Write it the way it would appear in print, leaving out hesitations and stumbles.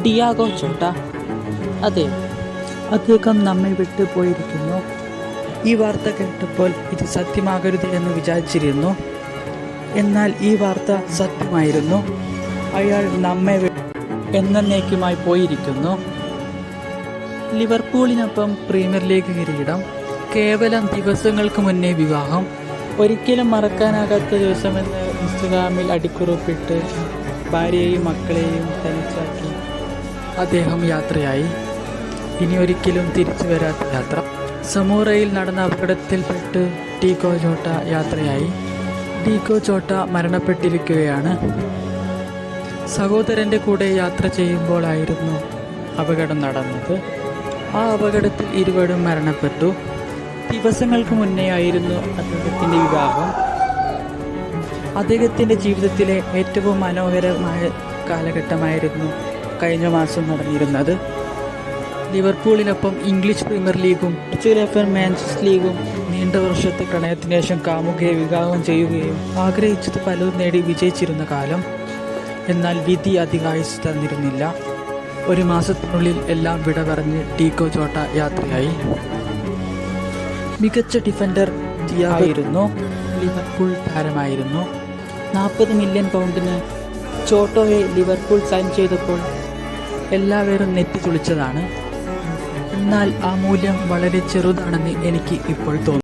Diego Jota. അതെ, അദ്ദേഹം നമ്മെ വിട്ടു പോയിരിക്കുന്നു. ഈ വാർത്ത കേട്ടപ്പോൾ ഇത് സത്യമാകരുത് എന്ന് വിചാരിച്ചിരുന്നു. എന്നാൽ ഈ വാർത്ത സത്യമായിരുന്നു. അയാൾ നമ്മെ എന്നേക്കുമായി പോയിരിക്കുന്നു. ലിവർപൂളിനൊപ്പം പ്രീമിയർ ലീഗ് കിരീടം, കേവലം ദിവസങ്ങൾക്ക് മുന്നേ വിവാഹം, ഒരിക്കലും മറക്കാനാകാത്ത ദിവസമെന്ന് ഇൻസ്റ്റഗ്രാമിൽ അടിക്കുറിപ്പിട്ട് ഭാര്യയെയും മക്കളെയും തനിച്ചാക്കി അദ്ദേഹം യാത്രയായി. ഇനി ഒരിക്കലും തിരിച്ചു വരാത്ത യാത്ര. സമൂറയിൽ നടന്ന അപകടത്തിൽപ്പെട്ട് ഡിഗോ ജോട്ട യാത്രയായി. ഡിഗോ ജോട്ട മരണപ്പെട്ടിരിക്കുകയാണ്. സഹോദരൻ്റെ കൂടെ യാത്ര ചെയ്യുമ്പോഴായിരുന്നു അപകടം നടന്നത്. ആ അപകടത്തിൽ ഇരുവരും മരണപ്പെട്ടു. ദിവസങ്ങൾക്ക് മുന്നേ ആയിരുന്നു അദ്ദേഹത്തിൻ്റെ വിവാഹം. അദ്ദേഹത്തിൻ്റെ ജീവിതത്തിലെ ഏറ്റവും മനോഹരമായ കാലഘട്ടമായിരുന്നു കഴിഞ്ഞ മാസം നടന്നിരുന്നത്. ലിവർപൂളിനൊപ്പം ഇംഗ്ലീഷ് പ്രീമിയർ ലീഗും മാഞ്ചസ്റ്റർ ലീഗും നീണ്ട വർഷത്തെ പ്രണയത്തിന് ശേഷം കാമുകയെ വിവാഹം ചെയ്യുകയും ആഗ്രഹിച്ചത് പലതും നേടി വിജയിച്ചിരുന്ന കാലം. എന്നാൽ വിധി അധികായുസ് തന്നിരുന്നില്ല. ഒരു മാസത്തിനുള്ളിൽ എല്ലാം വിട പറഞ്ഞ് ഡിഗോ ജോട്ട യാത്രയായി. മികച്ച ഡിഫൻഡർ ആയിരുന്നു. ലിവർപൂൾ താരമായിരുന്നു. 40 മില്യൺ പൗണ്ടിന് ജോട്ടോയെ ലിവർപൂൾ സൈൻ ചെയ്തപ്പോൾ എല്ലാവരും നെറ്റി തുളിച്ചതാണ്. എന്നാൽ ആ മൂല്യം വളരെ ചെറുതാണെന്ന് എനിക്ക് ഇപ്പോൾ തോന്നുന്നു.